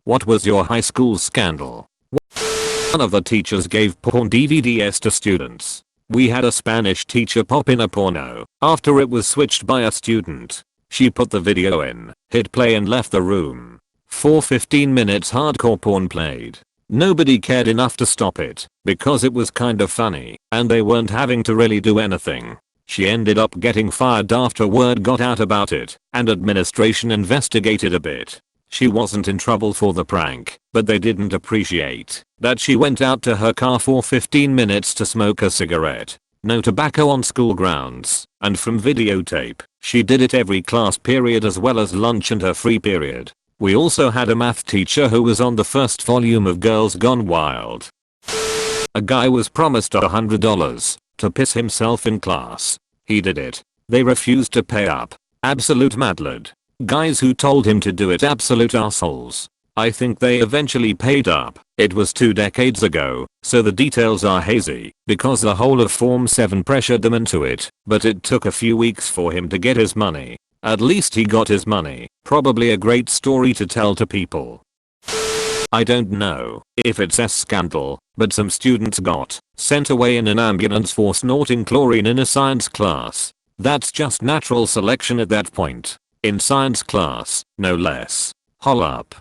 What was your high school scandal? One of the teachers gave porn DVDs to students. We had a Spanish teacher pop in a porno after it was switched by a student. She put the video in, hit play and left the room. For 15 minutes hardcore porn played. Nobody cared enough to stop it because it was kind of funny and they weren't having to really do anything. She ended up getting fired after word got out about it and administration investigated a bit. She wasn't in trouble for the prank, but they didn't appreciate that she went out to her car for 15 minutes to smoke a cigarette. No tobacco on school grounds, and from videotape, she did it every class period as well as lunch and her free period. We also had a math teacher who was on the first volume of Girls Gone Wild. A guy was promised $100 to piss himself in class. He did it. They refused to pay up. Absolute madlad. Guys who told him to do it, absolute assholes. I think they eventually paid up. It was 2 decades ago, so the details are hazy because the whole of Form 7 pressured them into it, but it took a few weeks for him to get his money. At least he got his money. Probably a great story to tell to people. I don't know if it's a scandal, but some students got sent away in an ambulance for snorting chlorine in a science class. That's just natural selection at that point. In science class, no less. Hol up.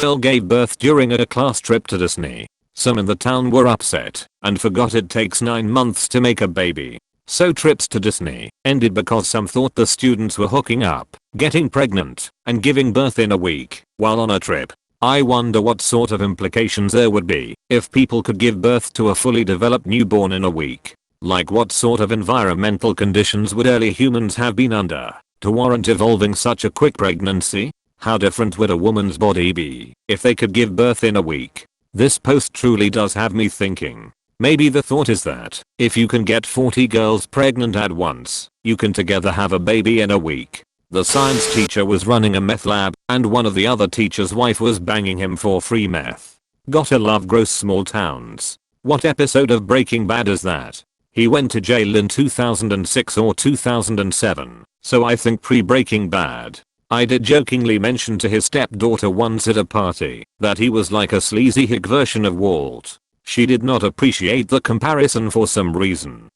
Girl gave birth during a class trip to Disney. Some in the town were upset and forgot it takes 9 months to make a baby. So trips to Disney ended because some thought the students were hooking up, getting pregnant, and giving birth in a week while on a trip. I wonder what sort of implications there would be if people could give birth to a fully developed newborn in a week. Like what sort of environmental conditions would early humans have been under to warrant evolving such a quick pregnancy? How different would a woman's body be if they could give birth in a week? This post truly does have me thinking. Maybe the thought is that if you can get 40 girls pregnant at once, you can together have a baby in a week. The science teacher was running a meth lab and one of the other teacher's wife was banging him for free meth. Gotta love gross small towns. What episode of Breaking Bad is that? He went to jail in 2006 or 2007, so I think pre-Breaking Bad. I did jokingly mention to his stepdaughter once at a party that he was like a sleazy hick version of Walt. She did not appreciate the comparison for some reason.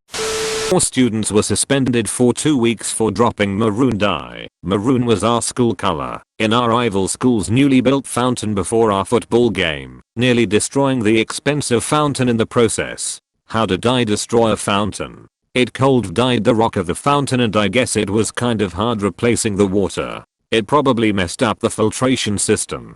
4 students were suspended for 2 weeks for dropping maroon dye. Maroon was our school color in our rival school's newly built fountain before our football game, nearly destroying the expensive fountain in the process. How did dye destroy a fountain? It cold dyed the rock of the fountain and I guess it was kind of hard replacing the water. It probably messed up the filtration system.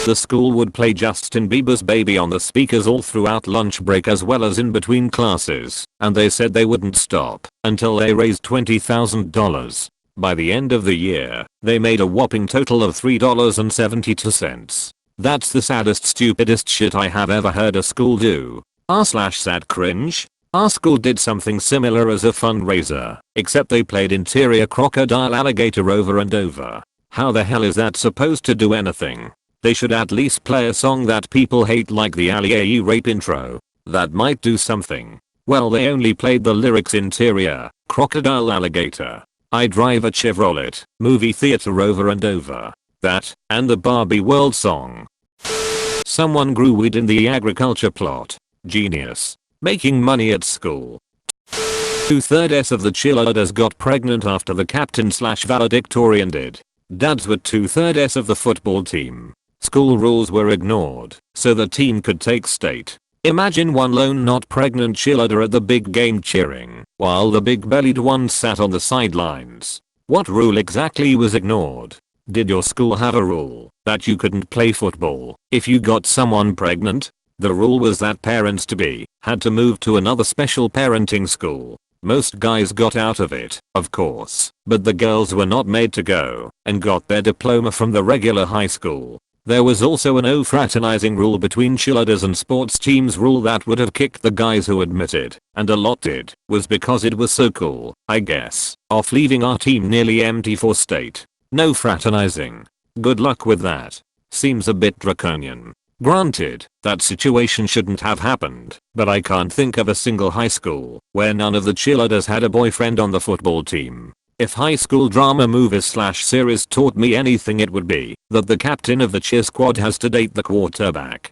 The school would play Justin Bieber's Baby on the speakers all throughout lunch break as well as in between classes, and they said they wouldn't stop until they raised $20,000. By the end of the year, they made a whopping total of $3.72. That's the saddest stupidest shit I have ever heard a school do. r/sad cringe. Our school did something similar as a fundraiser, except they played Interior Crocodile Alligator over and over. How the hell is that supposed to do anything? They should at least play a song that people hate like the Ali rape intro. That might do something. Well, they only played the lyrics Interior Crocodile Alligator. I drive a Chevrolet movie theater over and over. That and the Barbie World song. Someone grew weed in the agriculture plot. Genius. Making money at school. 2/3 of the cheerleaders got pregnant after the captain/valedictorian did. Dads were 2/3 of the football team. School rules were ignored so the team could take state. Imagine one lone not pregnant cheerleader at the big game cheering while the big bellied ones sat on the sidelines. What rule exactly was ignored? Did your school have a rule that you couldn't play football if you got someone pregnant? The rule was that parents-to-be had to move to another special parenting school. Most guys got out of it, of course, but the girls were not made to go and got their diploma from the regular high school. There was also a no fraternizing rule between cheerleaders and sports teams rule that would have kicked the guys who admitted, and a lot did, was because it was so cool, I guess, off leaving our team nearly empty for state. No fraternizing. Good luck with that. Seems a bit draconian. Granted, that situation shouldn't have happened, but I can't think of a single high school where none of the cheerleaders had a boyfriend on the football team. If high school drama movies slash series taught me anything, it would be that the captain of the cheer squad has to date the quarterback.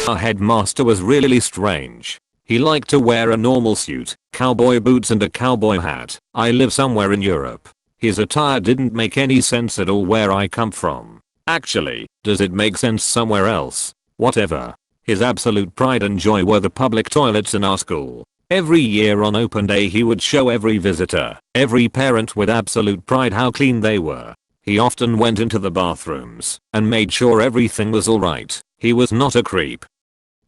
Our headmaster was really strange. He liked to wear a normal suit, cowboy boots and a cowboy hat. I live somewhere in Europe. His attire didn't make any sense at all where I come from. Actually, does it make sense somewhere else? Whatever. His absolute pride and joy were the public toilets in our school. Every year on open day he would show every visitor, every parent with absolute pride how clean they were. He often went into the bathrooms and made sure everything was alright. He was not a creep.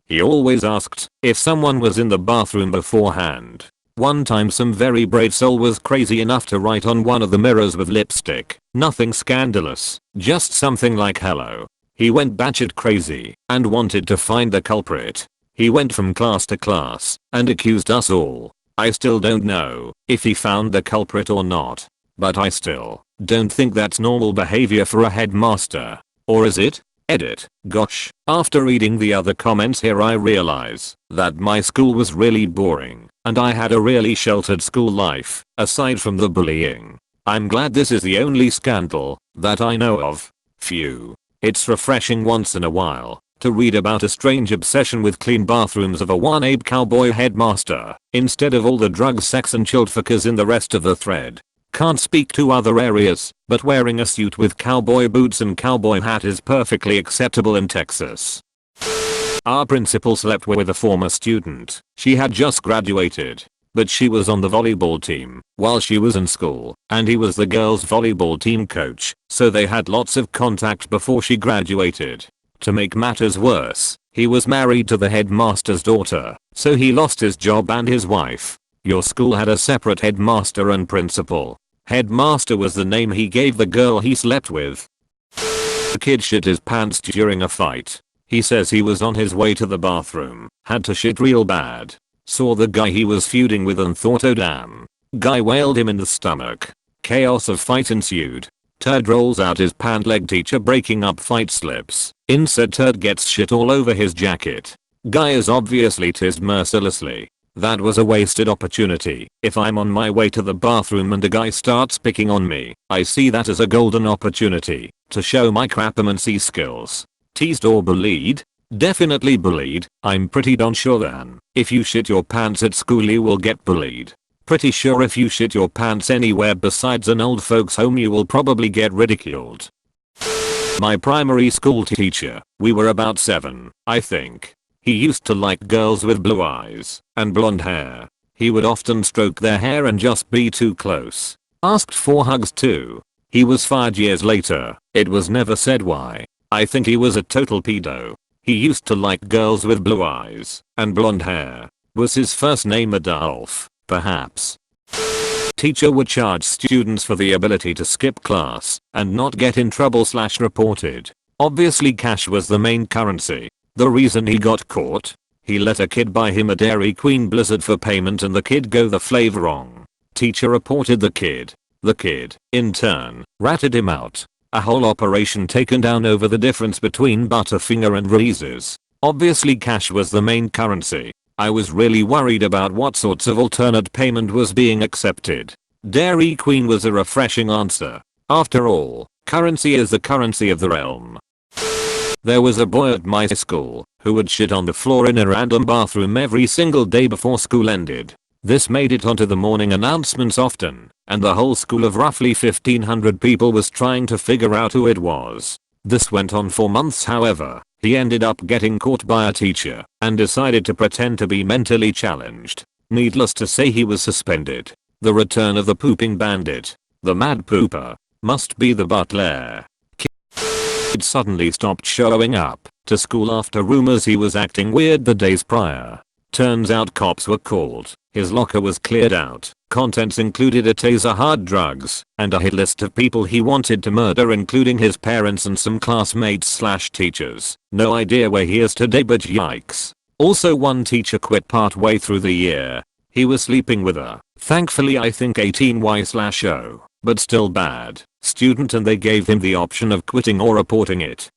He always asked if someone was in the bathroom beforehand. One time some very brave soul was crazy enough to write on one of the mirrors with lipstick. Nothing scandalous, just something like hello. He went batshit crazy and wanted to find the culprit. He went from class to class and accused us all. I still don't know if he found the culprit or not. But I still don't think that's normal behavior for a headmaster. Or is it? Edit. Gosh, after reading the other comments here I realize that my school was really boring and I had a really sheltered school life aside from the bullying. I'm glad this is the only scandal that I know of. Phew. It's refreshing once in a while to read about a strange obsession with clean bathrooms of a one-ape cowboy headmaster instead of all the drugs, sex and chilled fuckers in the rest of the thread. Can't speak to other areas, but wearing a suit with cowboy boots and cowboy hat is perfectly acceptable in Texas. Our principal slept with a former student. She had just graduated, but she was on the volleyball team while she was in school, and he was the girls' volleyball team coach, so they had lots of contact before she graduated. To make matters worse, he was married to the headmaster's daughter, so he lost his job and his wife. Your school had a separate headmaster and principal. Headmaster was the name he gave the girl he slept with. The kid shit his pants during a fight. He says he was on his way to the bathroom, had to shit real bad. Saw the guy he was feuding with and thought, oh damn. Guy wailed him in the stomach. Chaos of fight ensued. Turd rolls out his pant leg, teacher breaking up, fight slips. Insert turd gets shit all over his jacket. Guy is obviously teased mercilessly. That was a wasted opportunity. If I'm on my way to the bathroom and a guy starts picking on me, I see that as a golden opportunity to show my crapamancy skills. Teased or bullied? Definitely bullied. I'm pretty darn sure that if you shit your pants at school you will get bullied. Pretty sure if you shit your pants anywhere besides an old folks home you will probably get ridiculed. My primary school teacher, we were about 7, I think. He used to like girls with blue eyes and blonde hair. He would often stroke their hair and just be too close. Asked for hugs too. He was fired years later. It was never said why. I think he was a total pedo. He used to like girls with blue eyes and blonde hair. Was his first name Adolf? Perhaps. Teacher would charge students for the ability to skip class and not get in trouble / reported. Obviously cash was the main currency. The reason he got caught? He let a kid buy him a Dairy Queen Blizzard for payment and the kid go the flavor wrong. Teacher reported the kid. The kid, in turn, ratted him out. A whole operation taken down over the difference between Butterfinger and Reese's. Obviously cash was the main currency. I was really worried about what sorts of alternate payment was being accepted. Dairy Queen was a refreshing answer. After all, currency is the currency of the realm. There was a boy at my school who would shit on the floor in a random bathroom every single day before school ended. This made it onto the morning announcements often, and the whole school of roughly 1500 people was trying to figure out who it was. This went on for months. However, he ended up getting caught by a teacher and decided to pretend to be mentally challenged. Needless to say, he was suspended. The return of the pooping bandit. The mad pooper. Must be the butler. Kid suddenly stopped showing up to school after rumors he was acting weird the days prior. Turns out cops were called. His locker was cleared out. Contents included a taser, hard drugs, and a hit list of people he wanted to murder, including his parents and some classmates / teachers. No idea where he is today, but yikes. Also, one teacher quit partway through the year. He was sleeping with a, thankfully I think 18Y/O, but still bad, student, and they gave him the option of quitting or reporting it.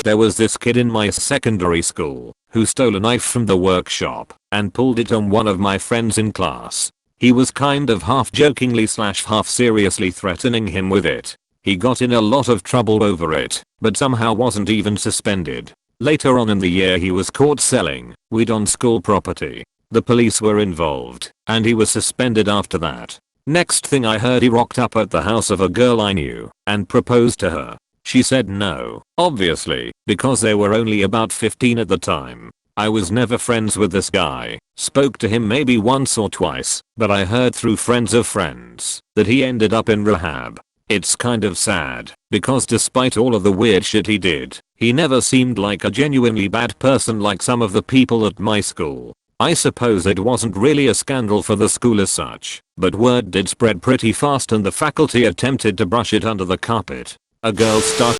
There was this kid in my secondary school who stole a knife from the workshop and pulled it on one of my friends in class. He was kind of half jokingly / half seriously threatening him with it. He got in a lot of trouble over it, but somehow wasn't even suspended. Later on in the year he was caught selling weed on school property. The police were involved, and he was suspended after that. Next thing I heard, he rocked up at the house of a girl I knew and proposed to her. She said no, obviously, because they were only about 15 at the time. I was never friends with this guy, spoke to him maybe once or twice, but I heard through friends of friends that he ended up in rehab. It's kind of sad, because despite all of the weird shit he did, he never seemed like a genuinely bad person like some of the people at my school. I suppose it wasn't really a scandal for the school as such, but word did spread pretty fast and the faculty attempted to brush it under the carpet. A girl started